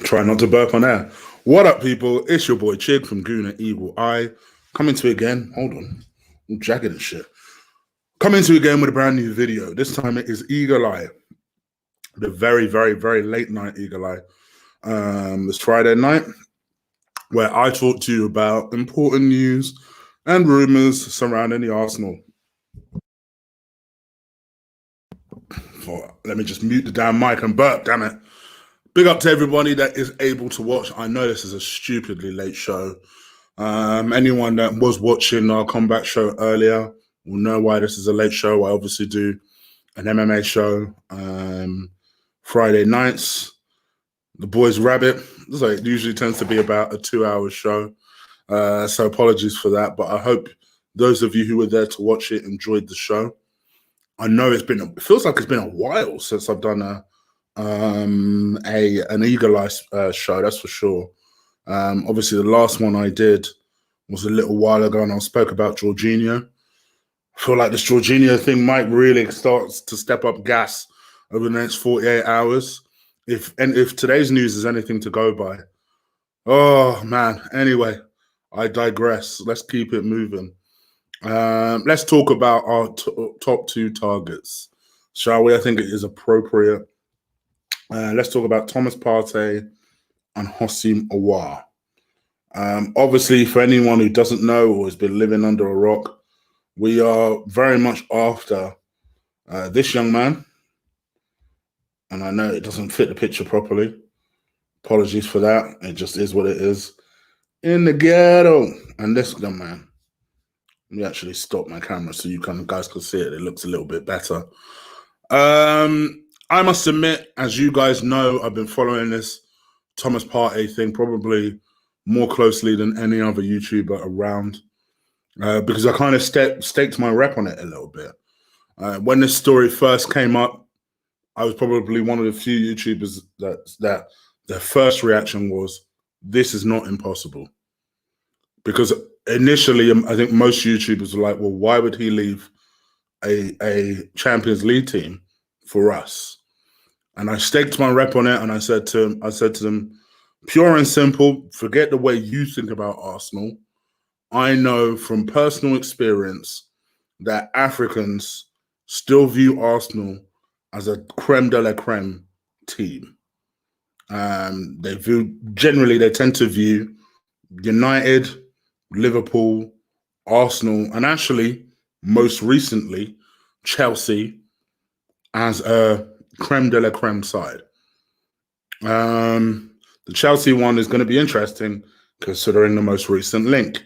Try not to burp on air. What up, people? It's your boy Chig from Guna Eagle Eye. Coming to you again. Hold on. I'm jagged and shit. Coming to you again with a brand new video. This time it is Eagle Eye. The very, very, very late night Eagle Eye. It's Friday night, where I talk to you about important news and rumours surrounding the Arsenal. Let me just mute the damn mic and burp, damn it. Big up to everybody that is able to watch. I know this is a stupidly late show. Anyone that was watching our comeback show earlier will know why this is a late show. I obviously do an MMA show Friday nights. The Boys Rabbit. So it usually tends to be about a 2-hour show. So apologies for that. But I hope those of you who were there to watch it enjoyed the show. I know it feels like it's been a while since I've done an Eagle Eye show, that's for sure. Obviously, the last one I did was a little while ago, and I spoke about Jorginho. I feel like this Jorginho thing might really start to step up gas over the next 48 hours. If today's news is anything to go by. Oh, man. Anyway, I digress. Let's keep it moving. Let's talk about our top two targets, shall we? I think it is appropriate. Let's talk about Thomas Partey and Houssem Aouar. Obviously, for anyone who doesn't know or has been living under a rock, we are very much after this young man. And I know it doesn't fit the picture properly. Apologies for that. It just is what it is. In the ghetto. And this young man. Let me actually stop my camera so you guys can see it. It looks a little bit better. I must admit, as you guys know, I've been following this Thomas Partey thing probably more closely than any other YouTuber around because I kind of staked my rep on it a little bit. When this story first came up, I was probably one of the few YouTubers that their first reaction was, this is not impossible. Because initially, I think most YouTubers were like, well, why would he leave a Champions League team for us? And I staked my rep on it, and I said to them, pure and simple, forget the way you think about Arsenal. I know from personal experience that Africans still view Arsenal as a creme de la creme team. They tend to view United, Liverpool, Arsenal, and actually, most recently, Chelsea as a creme de la creme side. The Chelsea one is going to be interesting considering the most recent link.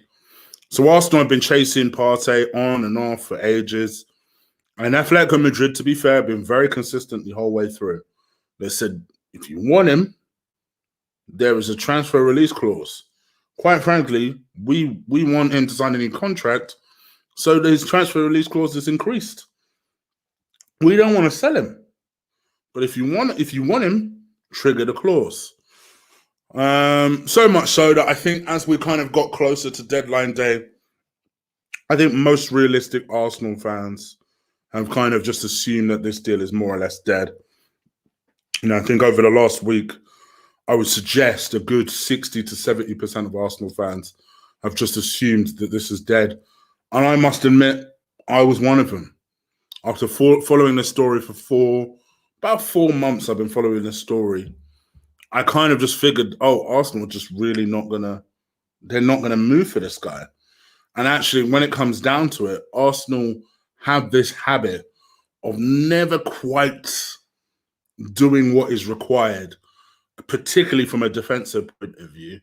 So Arsenal have been chasing Partey on and off for ages. And Atletico Madrid, to be fair, have been very consistent the whole way through. They said, if you want him, there is a transfer release clause. Quite frankly, we want him to sign a new contract, so his transfer release clause is increased. We don't want to sell him. But if you want him, trigger the clause. So much so that I think as we kind of got closer to deadline day, I think most realistic Arsenal fans have kind of just assumed that this deal is more or less dead. I think over the last week, I would suggest a good 60 to 70% of Arsenal fans have just assumed that this is dead. And I must admit, I was one of them. After following this story for about 4 months, I've been following this story. I kind of just figured, Arsenal are just really they're not going to move for this guy. And actually, when it comes down to it, Arsenal have this habit of never quite doing what is required, particularly from a defensive point of view,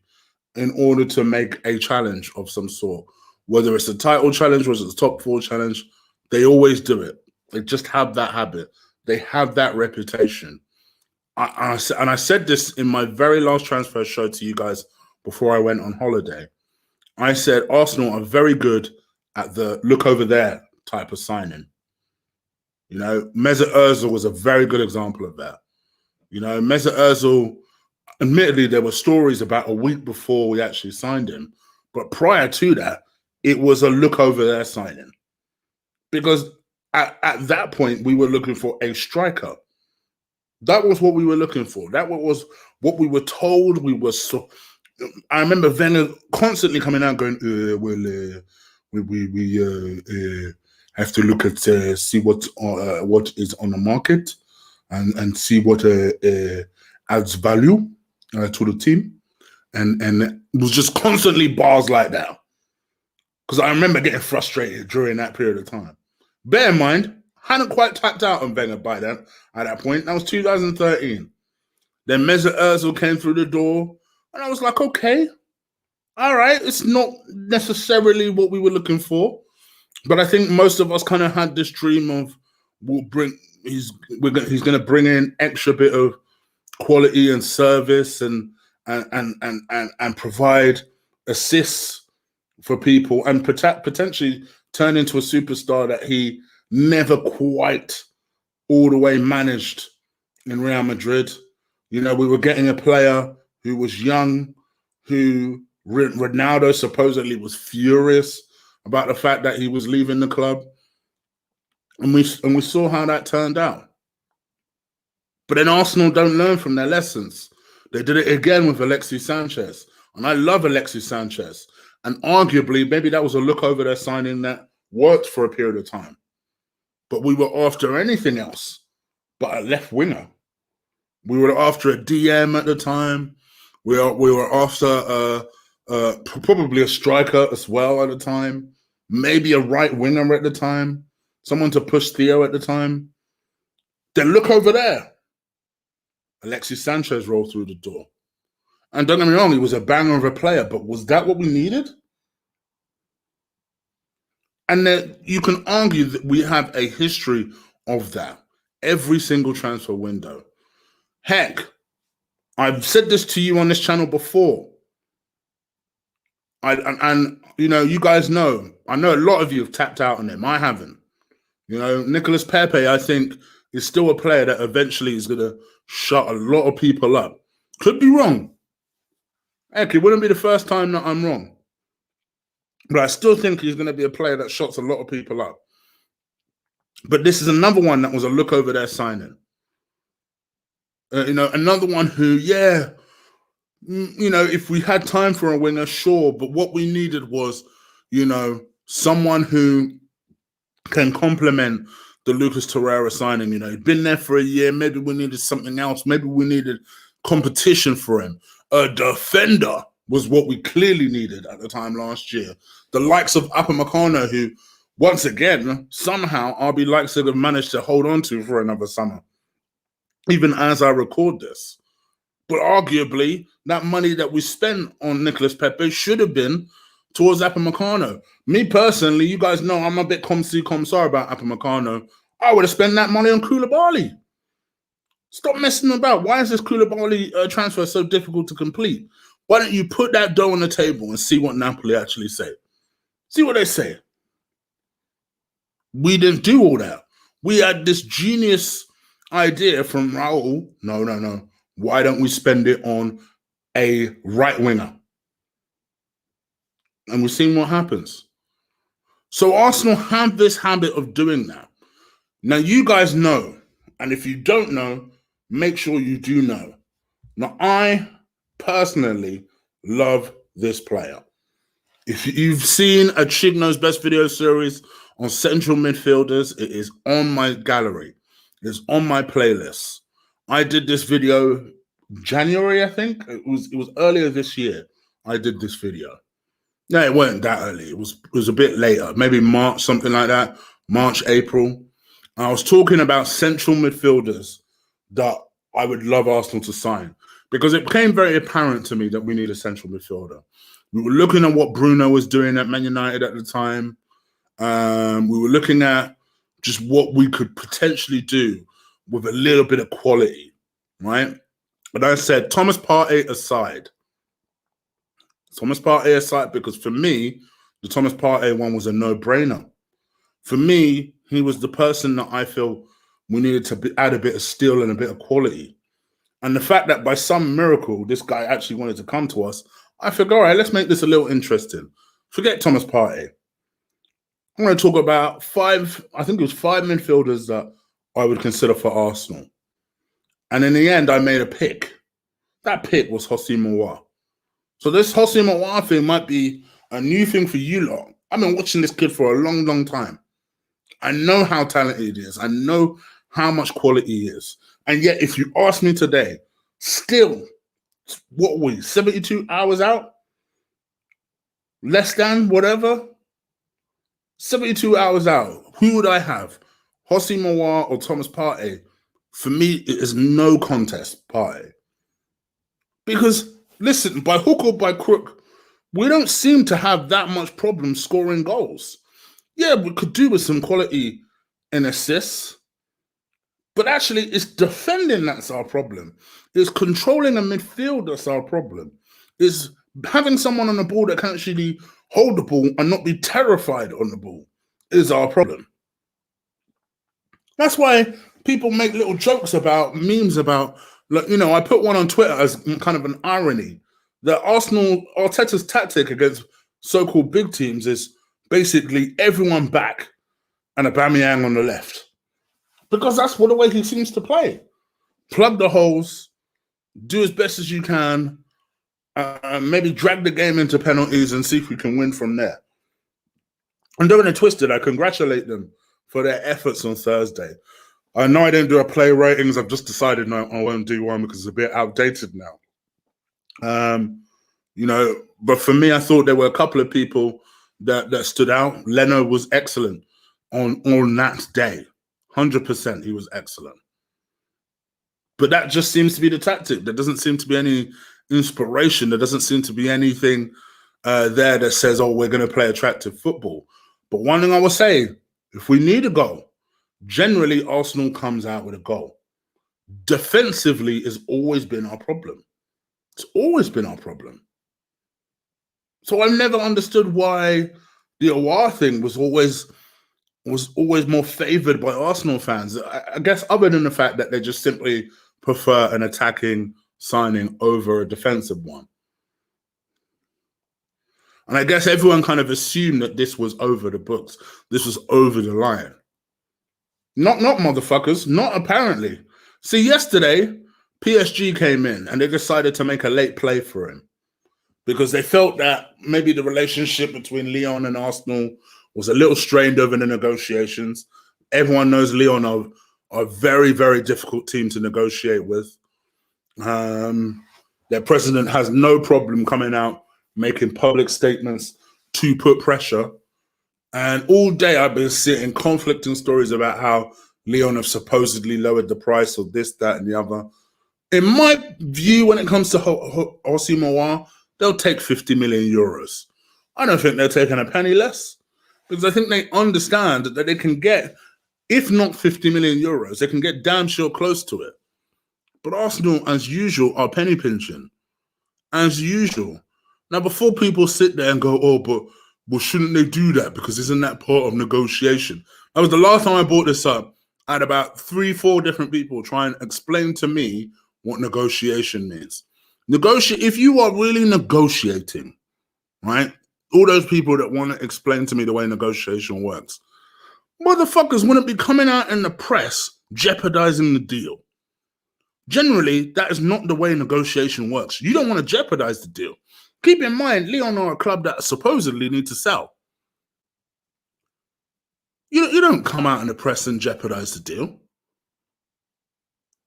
in order to make a challenge of some sort. Whether it's a title challenge or it's a top 4 challenge, they always do it. They just have that habit. They have that reputation. I said this in my very last transfer show to you guys before I went on holiday. I said Arsenal are very good at the look over there type of signing. Mesut Ozil was a very good example of that. Mesut Ozil, admittedly, there were stories about a week before we actually signed him. But prior to that, it was a look over there signing. Because at that point, we were looking for a striker. That was what we were looking for. That was what we were told. I remember Wenger constantly coming out going, we have to look at see what is on the market and see what adds value to the team, and it was just constantly bars like that. Because I remember getting frustrated during that period of time. Bear in mind, hadn't quite tapped out on Wenger by then. At that point, that was 2013. Then Mesut Ozil came through the door, and I was like, okay, all right, it's not necessarily what we were looking for, but I think most of us kind of had this dream of he's going to bring in extra bit of quality and service and provide assists for people and potentially turn into a superstar that he never quite all the way managed in Real Madrid. You know, we were getting a player who was young, who Ronaldo supposedly was furious about the fact that he was leaving the club. And we saw how that turned out. But then Arsenal don't learn from their lessons. They did it again with Alexis Sanchez. And I love Alexis Sanchez. And arguably, maybe that was a look over their signing that worked for a period of time. But we were after anything else but a left winger. We were after a DM at the time. We were after probably a striker as well at the time. Maybe a right winger at the time. Someone to push Theo at the time. Then look over there. Alexis Sanchez rolled through the door. And don't get me wrong, he was a banger of a player, but was that what we needed? And then you can argue that we have a history of that. Every single transfer window. Heck, I've said this to you on this channel before. And you know, you guys know, I know a lot of you have tapped out on him. I haven't. You know, Nicolas Pepe, I think, is still a player that eventually is going to shut a lot of people up. Could be wrong. Heck, it wouldn't be the first time that I'm wrong. But I still think he's going to be a player that shuts a lot of people up. But this is another one that was a look over their signing. You know, another one who, yeah, you know, if we had time for a winger, sure. But what we needed was, you know, someone who can complement the Lucas Torreira signing. You know, he'd been there for a year. Maybe we needed something else. Maybe we needed competition for him. A defender was what we clearly needed at the time last year. The likes of Upamecano, who, once again, somehow RB Leipzig have managed to hold on to for another summer, even as I record this. But arguably, that money that we spent on Nicolas Pepe should have been towards Upamecano. Me personally, you guys know I'm a bit com-si-com-sar about Upamecano. I would have spent that money on Koulibaly. Stop messing about. Why is this Koulibaly transfer so difficult to complete? Why don't you put that dough on the table and see what Napoli actually say? See what they say. We didn't do all that. We had this genius idea from Raul. No. Why don't we spend it on a right winger? And we've seen what happens. So Arsenal have this habit of doing that. Now, you guys know, and if you don't know, make sure you do know. Now, I personally love this player. If you've seen a Chigno's Best Video series on central midfielders, it is on my gallery. It's on my playlist. I did this video January, I think. It was earlier this year. I did this video. No, it wasn't that early. It was a bit later, maybe March, something like that. March, April. I was talking about central midfielders that I would love Arsenal to sign, because it became very apparent to me that we need a central midfielder. We were looking at what Bruno was doing at Man United at the time. We were looking at just what we could potentially do with a little bit of quality, right? But I said, Thomas Partey aside, because for me, the Thomas Partey one was a no-brainer. For me, he was the person that I feel we needed to add a bit of steel and a bit of quality. And the fact that by some miracle, this guy actually wanted to come to us, I figured, all right, let's make this a little interesting. Forget Thomas Partey. I'm going to talk about five midfielders that I would consider for Arsenal. And in the end, I made a pick. That pick was Houssem Aouar. So this Houssem Aouar thing might be a new thing for you lot. I've been watching this kid for a long, long time. I know how talented he is. I know how much quality he is. And yet, if you ask me today, still, what were we, 72 hours out? Less than, whatever? 72 hours out. Who would I have? Houssem Aouar or Thomas Partey? For me, it is no contest, Partey. Because, listen, by hook or by crook, we don't seem to have that much problem scoring goals. Yeah, we could do with some quality in assists, but actually it's defending that's our problem. It's controlling a midfield that's our problem. It's having someone on the ball that can actually hold the ball and not be terrified on the ball is our problem. That's why people make little jokes about, memes about, like, you know, I put one on Twitter as kind of an irony that Arteta's tactic against so-called big teams is basically everyone back and Aubameyang on the left. Because that's the way he seems to play. Plug the holes, do as best as you can, maybe drag the game into penalties and see if we can win from there. And don't get it twisted, I congratulate them for their efforts on Thursday. I know I didn't do a play ratings. I've just decided no, I won't do one because it's a bit outdated now. You know, but for me, I thought there were a couple of people that stood out. Leno was excellent on that day. 100% he was excellent. But that just seems to be the tactic. There doesn't seem to be any inspiration. There doesn't seem to be anything there that says, oh, we're going to play attractive football. But one thing I will say, if we need a goal, generally Arsenal comes out with a goal. Defensively has always been our problem. It's always been our problem. So I've never understood why the Aouar thing was always more favoured by Arsenal fans. I guess other than the fact that they just simply prefer an attacking signing over a defensive one. And I guess everyone kind of assumed that this was over the books. This was over the line. Not motherfuckers, not apparently. See, yesterday, PSG came in and they decided to make a late play for him because they felt that maybe the relationship between Lyon and Arsenal was a little strained over the negotiations. Everyone knows Lyon are a very, very difficult team to negotiate with. Their president has no problem coming out, making public statements to put pressure. And all day I've been seeing conflicting stories about how Lyon have supposedly lowered the price of this, that, and the other. In my view, when it comes to Houssem Aouar, they'll take 50 million euros. I don't think they're taking a penny less because I think they understand that they can get, if not 50 million euros, they can get damn sure close to it. But Arsenal, as usual, are penny pinching. As usual. Now, before people sit there and go, oh, but well, shouldn't they do that? Because isn't that part of negotiation? That was the last time I brought this up. I had about 3-4 different people try and explain to me what negotiation means. If you are really negotiating, right? All those people that want to explain to me the way negotiation works, motherfuckers wouldn't be coming out in the press jeopardizing the deal. Generally, that is not the way negotiation works. You don't want to jeopardize the deal. Keep in mind, Lyon are a club that supposedly need to sell. You don't come out in the press and jeopardize the deal.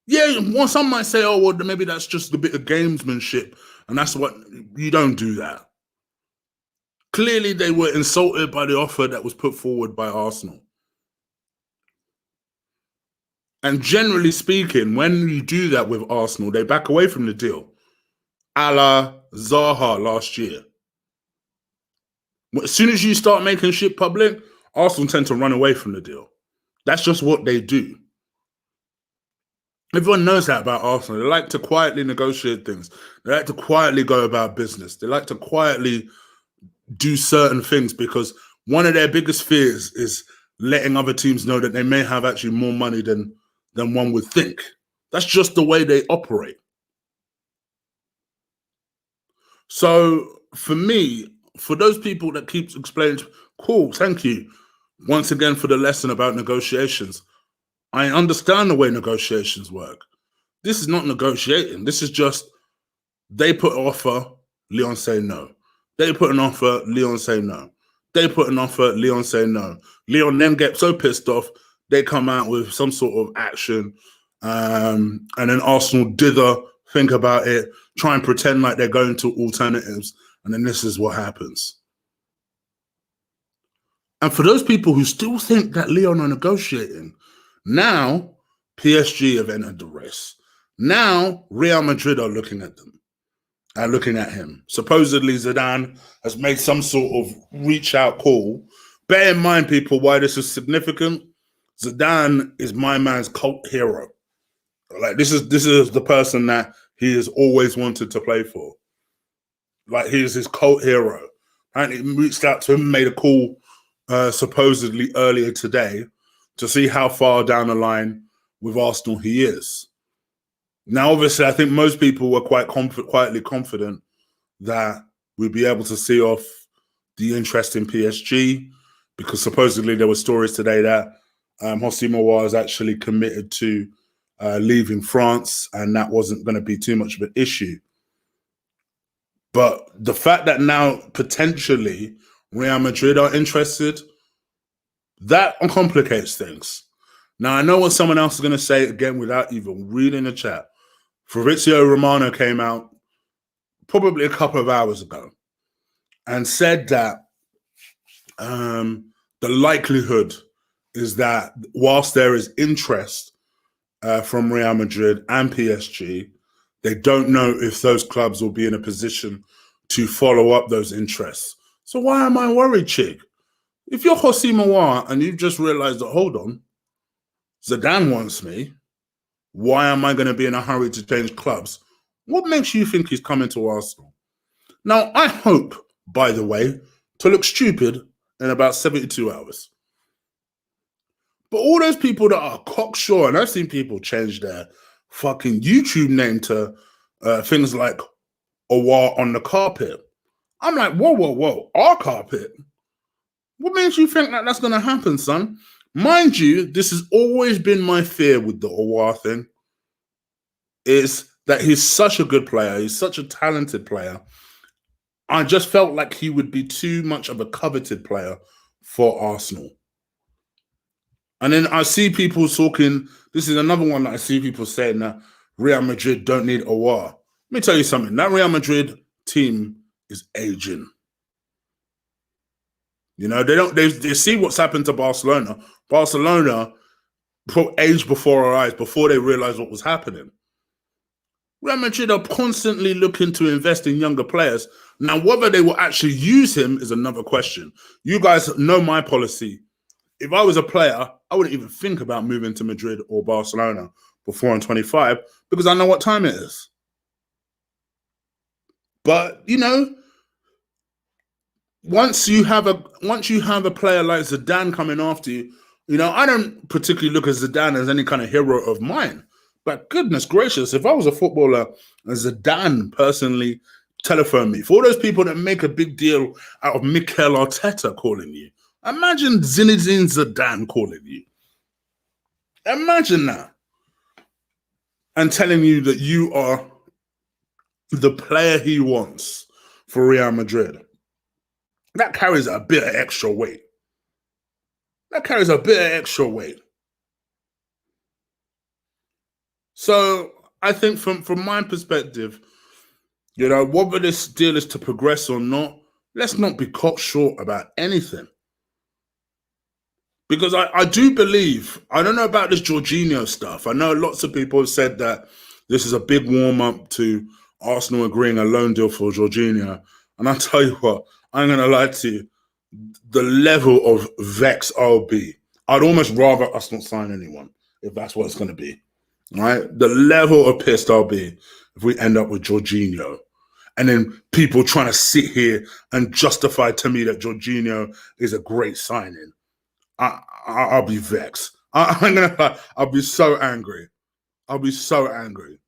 Yeah, well, some might say, oh, well, maybe that's just a bit of gamesmanship, and that's what, you don't do that. Clearly, they were insulted by the offer that was put forward by Arsenal. And generally speaking, when you do that with Arsenal, they back away from the deal. A la Zaha last year. As soon as you start making shit public, Arsenal tend to run away from the deal. That's just what they do. Everyone knows that about Arsenal. They like to quietly negotiate things. They like to quietly go about business. They like to quietly do certain things because one of their biggest fears is letting other teams know that they may have actually more money than one would think. That's just the way they operate. So for me, for those people that keep explaining, cool, thank you once again for the lesson about negotiations. I understand the way negotiations work. This is not negotiating. This is just they put an offer, Leon say no. They put an offer, Leon say no. They put an offer, Leon say no. Leon then gets so pissed off, they come out with some sort of action, and then Arsenal dither, think about it, try and pretend like they're going to alternatives, and then this is what happens. And for those people who still think that Leon are negotiating, now PSG have entered the race. Now Real Madrid are looking at them. Looking at him. Supposedly Zidane has made some sort of reach out call. Bear in mind, people, why this is significant. Zidane is my man's cult hero. Like this is the person that he has always wanted to play for. Like he is his cult hero. And he reached out to him, made a call supposedly earlier today to see how far down the line with Arsenal he is. Now, obviously, I think most people were quietly confident that we'd be able to see off the interest in PSG, because supposedly there were stories today that Houssem Aouar is actually committed to leaving France, and that wasn't going to be too much of an issue. But the fact that now potentially Real Madrid are interested, that complicates things. Now, I know what someone else is going to say again without even reading the chat. Fabrizio Romano came out probably a couple of hours ago and said that the likelihood is that whilst there is interest from Real Madrid and PSG, they don't know if those clubs will be in a position to follow up those interests. So why am I worried, Chig? If you're Houssem Aouar and you've just realized that, hold on, Zidane wants me, why am I going to be in a hurry to change clubs? What makes you think he's coming to Arsenal? Now, I hope, by the way, to look stupid in about 72 hours. But all those people that are cocksure, and I've seen people change their fucking YouTube name to things like Aouar on the carpet. I'm like, whoa, our carpet? What makes you think that that's going to happen, son? Mind you, this has always been my fear with the Aouar thing, is that he's such a good player. He's such a talented player. I just felt like he would be too much of a coveted player for Arsenal. And then I see people talking, this is another one that I see people saying that Real Madrid don't need Aouar. Let me tell you something. That Real Madrid team is aging. You know, they see what's happened to Barcelona. Barcelona put age before our eyes before they realized what was happening. Real Madrid are constantly looking to invest in younger players. Now, whether they will actually use him is another question. You guys know my policy. If I was a player, I wouldn't even think about moving to Madrid or Barcelona before I'm 25 because I know what time it is. But, you know, once you have a player like Zidane coming after you, you know, I don't particularly look at Zidane as any kind of hero of mine. But goodness gracious, if I was a footballer and Zidane personally telephoned me, for all those people that make a big deal out of Mikel Arteta calling you, imagine Zinedine Zidane calling you. Imagine that. And telling you that you are the player he wants for Real Madrid. That carries a bit of extra weight. So I think from my perspective, you know, whether this deal is to progress or not, let's not be caught short about anything. Because I do believe, I don't know about this Jorginho stuff. I know lots of people have said that this is a big warm-up to Arsenal agreeing a loan deal for Jorginho. And I'll tell you what, I'm going to lie to you, the level of vex I'll be. I'd almost rather us not sign anyone, if that's what it's going to be. Right? The level of pissed I'll be if we end up with Jorginho. And then people trying to sit here and justify to me that Jorginho is a great signing. I'll be vexed. I'll be so angry. I'll be so angry.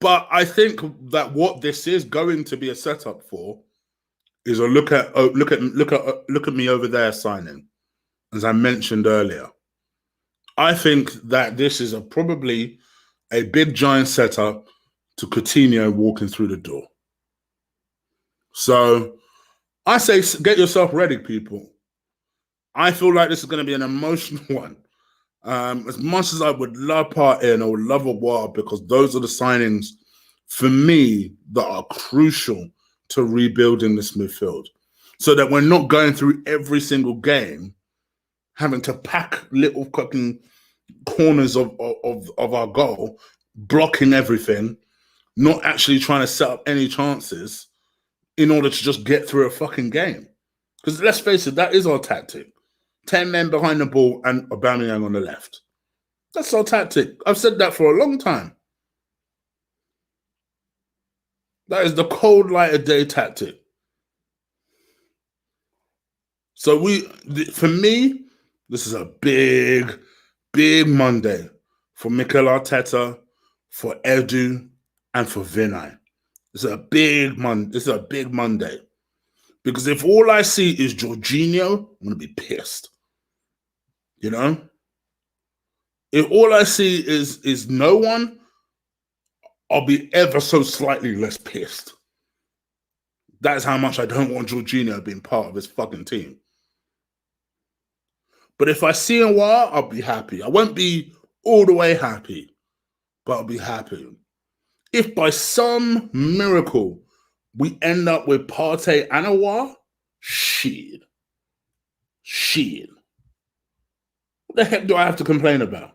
But I think that what this is going to be a setup for is a look at me over there signing, as I mentioned earlier. I think that this is probably a big giant setup to Coutinho walking through the door. So I say get yourself ready, people. I feel like this is going to be an emotional one. As much as I would love Partey and I would love Aouar, because those are the signings for me that are crucial to rebuilding this midfield, so that we're not going through every single game having to pack little fucking corners of our goal, blocking everything, not actually trying to set up any chances in order to just get through a fucking game. Because let's face it, that is our tactic. 10 men behind the ball and Aubameyang on the left. That's our tactic. I've said that for a long time. That is the cold light of day tactic. So for me, this is a big, big Monday for Mikel Arteta, for Edu, and for Vinay. This is a big Monday. Because if all I see is Jorginho, I'm going to be pissed. You know? If all I see is no one, I'll be ever so slightly less pissed. That's how much I don't want Jorginho being part of this fucking team. But if I see Aouar, I'll be happy. I won't be all the way happy, but I'll be happy. If by some miracle we end up with Partey and Aouar, shit. What the heck do I have to complain about?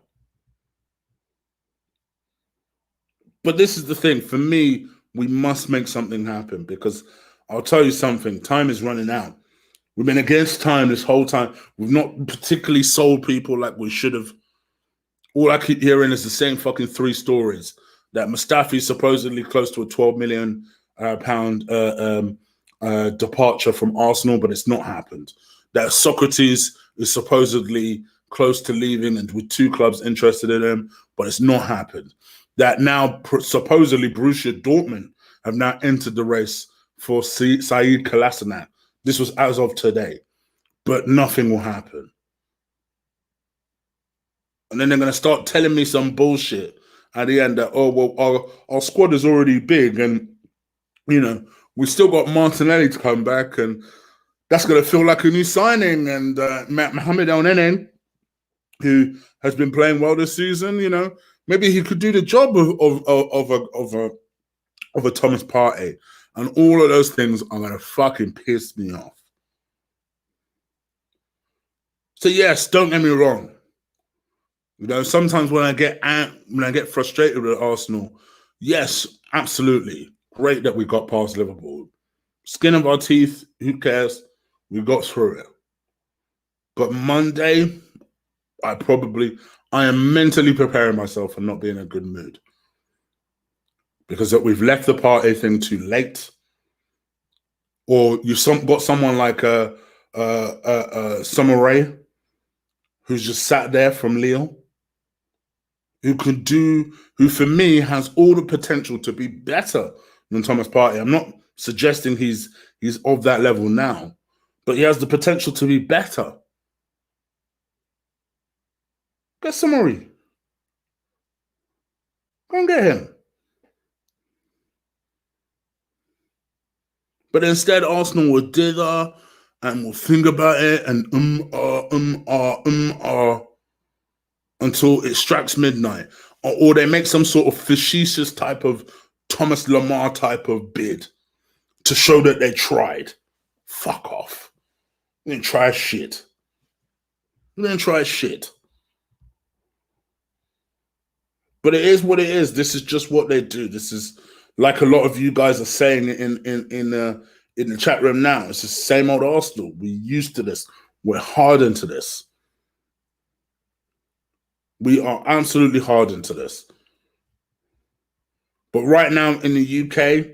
But this is the thing. For me, we must make something happen, because I'll tell you something. Time is running out. We've been against time this whole time. We've not particularly sold people like we should have. All I keep hearing is the same fucking three stories. That Mustafi is supposedly close to a £12 million departure from Arsenal, but it's not happened. That Socrates is supposedly close to leaving and with two clubs interested in him, but it's not happened. That now supposedly Borussia Dortmund have now entered the race for Said Kolasinac. This was as of today, but nothing will happen. And then they're going to start telling me some bullshit at the end that, oh, well, our squad is already big, and, you know, we still got Martinelli to come back, and that's going to feel like a new signing. And Mohamed El Nene, who has been playing well this season, you know, maybe he could do the job of a Thomas Partey. And all of those things are going to fucking piss me off. So yes, don't get me wrong. You know, sometimes when I get frustrated with Arsenal, yes, absolutely, great that we got past Liverpool. Skin of our teeth, who cares? We got through it. But Monday, I am mentally preparing myself for not being in a good mood, because we've left the Partey thing too late, or you've got someone like Soumaré, who's just sat there from Lille, who for me has all the potential to be better than Thomas Partey. I'm not suggesting he's of that level now, but he has the potential to be better. Get Soumaré. Go and get him. But instead, Arsenal will dither and will think about it and until it strikes midnight. Or they make some sort of facetious type of Thomas Lamar type of bid to show that they tried. Fuck off. You didn't try shit. But it is what it is. This is just what they do. This is, like a lot of you guys are saying in the chat room now, it's the same old Arsenal. We're used to this. We're hardened to this. We are absolutely hardened to this. But right now in the UK,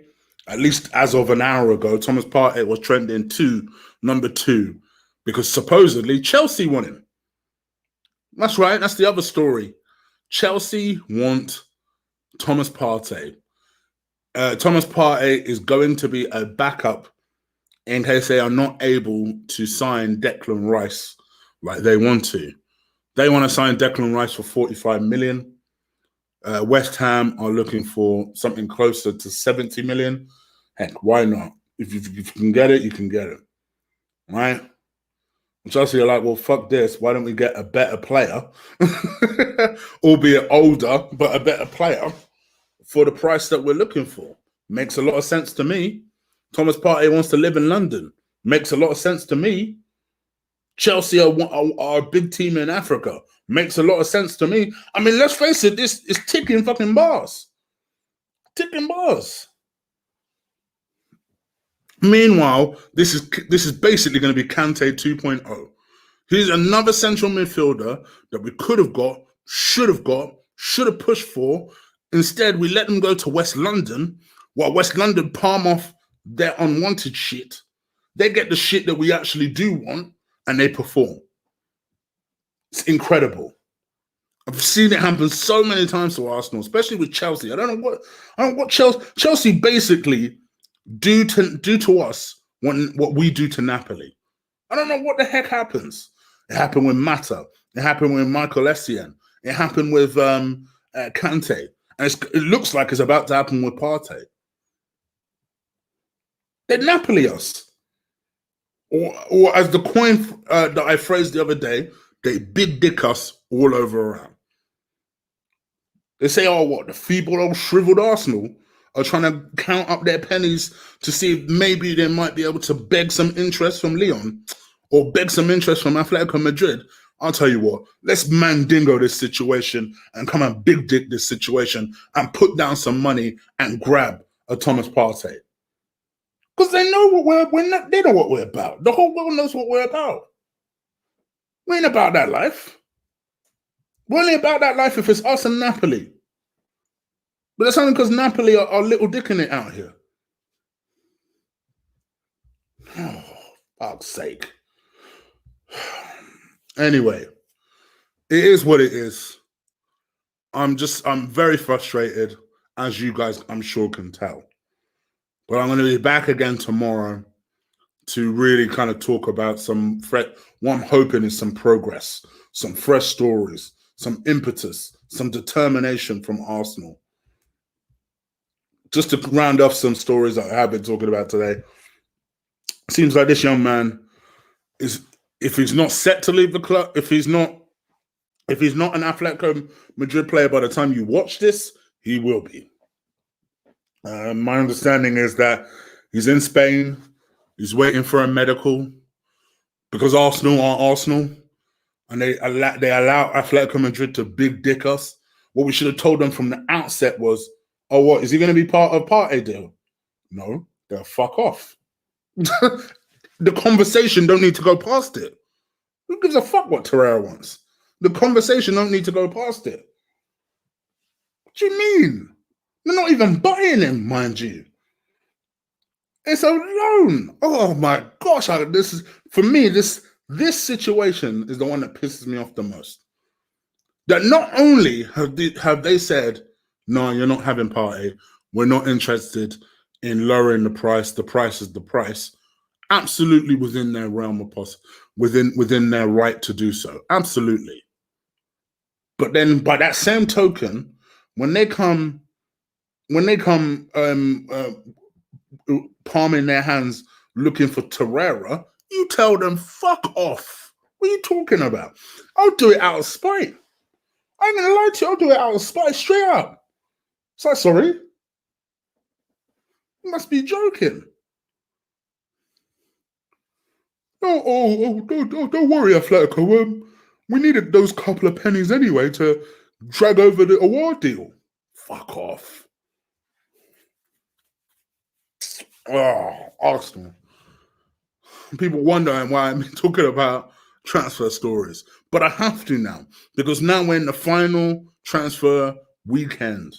at least as of an hour ago, Thomas Partey was trending to number 2 because supposedly Chelsea want him. That's right. That's the other story. Chelsea want Thomas Partey. Thomas Partey is going to be a backup in case they are not able to sign Declan Rice like they want to. They want to sign Declan Rice for 45 million. West Ham are looking for something closer to 70 million. Heck, why not? If you can get it, you can get it. Right? Chelsea are like, well, fuck this. Why don't we get a better player? Albeit older, but a better player for the price that we're looking for. Makes a lot of sense to me. Thomas Partey wants to live in London. Makes a lot of sense to me. Chelsea are a big team in Africa. Makes a lot of sense to me. I mean, let's face it, this is ticking fucking bars. Ticking bars. Meanwhile, this is basically going to be Kante 2.0. He's another central midfielder that we could have got, should have pushed for. Instead, we let them go to West London, while West London palm off their unwanted shit. They get the shit that we actually do want, and they perform. It's incredible. I've seen it happen so many times to Arsenal, especially with Chelsea. I don't know what Chelsea basically do to us what we do to Napoli. I don't know what the heck happens. It happened with Mata. It happened with Michael Essien. It happened with Kante. And it looks like it's about to happen with Partey. They Napoli us. Or as the coin that I phrased the other day, they big dick us all over around. They say, oh, what, the feeble old shriveled Arsenal are trying to count up their pennies to see if maybe they might be able to beg some interest from Lyon or beg some interest from Atletico Madrid. I'll tell you what, let's mandingo this situation and come and big dick this situation and put down some money and grab a Thomas Partey. Because they know what they know what we're about. The whole world knows what we're about. We ain't about that life. We're only about that life if it's us and Napoli. But that's only because Napoli are little dicking it out here. Oh, fuck's sake. Anyway, it is what it is. I'm very frustrated, as you guys, I'm sure, can tell. But I'm going to be back again tomorrow to really kind of talk about what I'm hoping is some progress, some fresh stories, some impetus, some determination from Arsenal. Just to round off some stories that I have been talking about today, it seems like this young man is, if he's not set to leave the club, if he's not an Atletico Madrid player by the time you watch this, he will be. My understanding is that he's in Spain. He's waiting for a medical because Arsenal are Arsenal, and they allow Atletico Madrid to big dick us. What we should have told them from the outset was, oh, what, is he going to be part of Partey deal? No, they'll fuck off. The conversation don't need to go past it. Who gives a fuck what Torreria wants? The conversation don't need to go past it. What do you mean? They're not even buying him, mind you. It's a loan. Oh my gosh! This situation is the one that pisses me off the most. That not only have they said, no, you're not having Partey. We're not interested in lowering the price. The price is the price. Absolutely within their realm of within their right to do so. Absolutely. But then, by that same token, when they come palming their hands looking for Torreira, you tell them, fuck off. What are you talking about? I'll do it out of spite. I ain't gonna lie to you, I'll do it out of spite, straight up. So sorry. You must be joking. Don't worry, Atletico. We needed those couple of pennies anyway to drag over the Aouar deal. Fuck off. Oh, Arsenal. People wondering why I'm talking about transfer stories. But I have to now, because now we're in the final transfer weekend.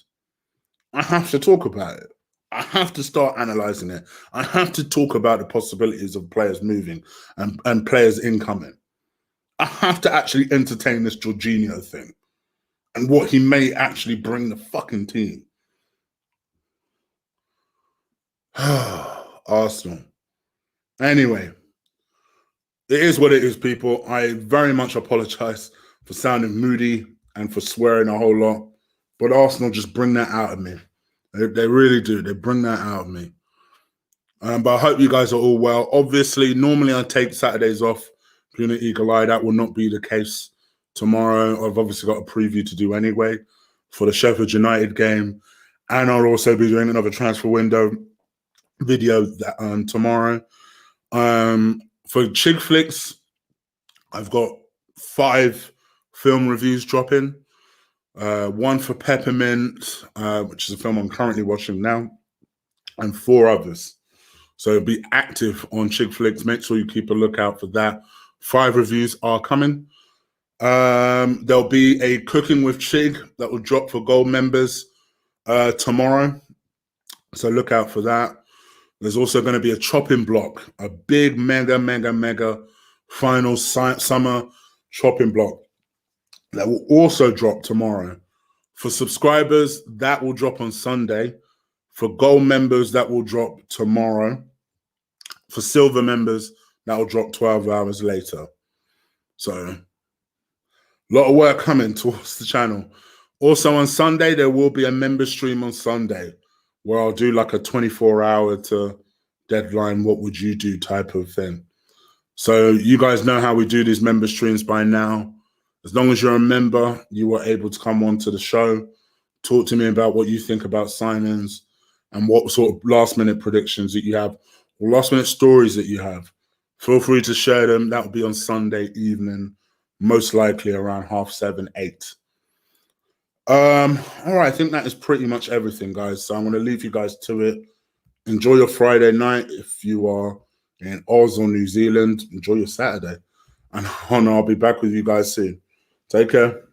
I have to talk about it. I have to start analysing it. I have to talk about the possibilities of players moving and players incoming. I have to actually entertain this Jorginho thing and what he may actually bring the fucking team. Arsenal. Anyway, it is what it is, people. I very much apologise for sounding moody and for swearing a whole lot. But Arsenal just bring that out of me. They really do. They bring that out of me. But I hope you guys are all well. Obviously, normally I take Saturdays off. Being an eagle eye, that will not be the case tomorrow. I've obviously got a preview to do anyway for the Sheffield United game. And I'll also be doing another transfer window video tomorrow. For Chick Flicks, I've got 5 film reviews dropping. 1 for Peppermint, which is a film I'm currently watching now, and 4 others. So be active on Chick Flicks. Make sure you keep a lookout for that. 5 reviews are coming. There'll be a Cooking with Chig that will drop for gold members tomorrow. So look out for that. There's also going to be a chopping block, a big, mega final summer chopping block that will also drop tomorrow. For subscribers, that will drop on Sunday. For gold members, that will drop tomorrow. For silver members, that will drop 12 hours later. So, a lot of work coming towards the channel. Also on Sunday, there will be a member stream on Sunday where I'll do like a 24-hour to deadline, what would you do type of thing. So you guys know how we do these member streams by now. As long as you're a member, you are able to come on to the show, talk to me about what you think about signings and what sort of last-minute predictions that you have, or last-minute stories that you have. Feel free to share them. That will be on Sunday evening, most likely around 7:30, 8. All right, I think that is pretty much everything, guys. So I'm going to leave you guys to it. Enjoy your Friday night. If you are in Oz or New Zealand, enjoy your Saturday. And I'll be back with you guys soon. Take care.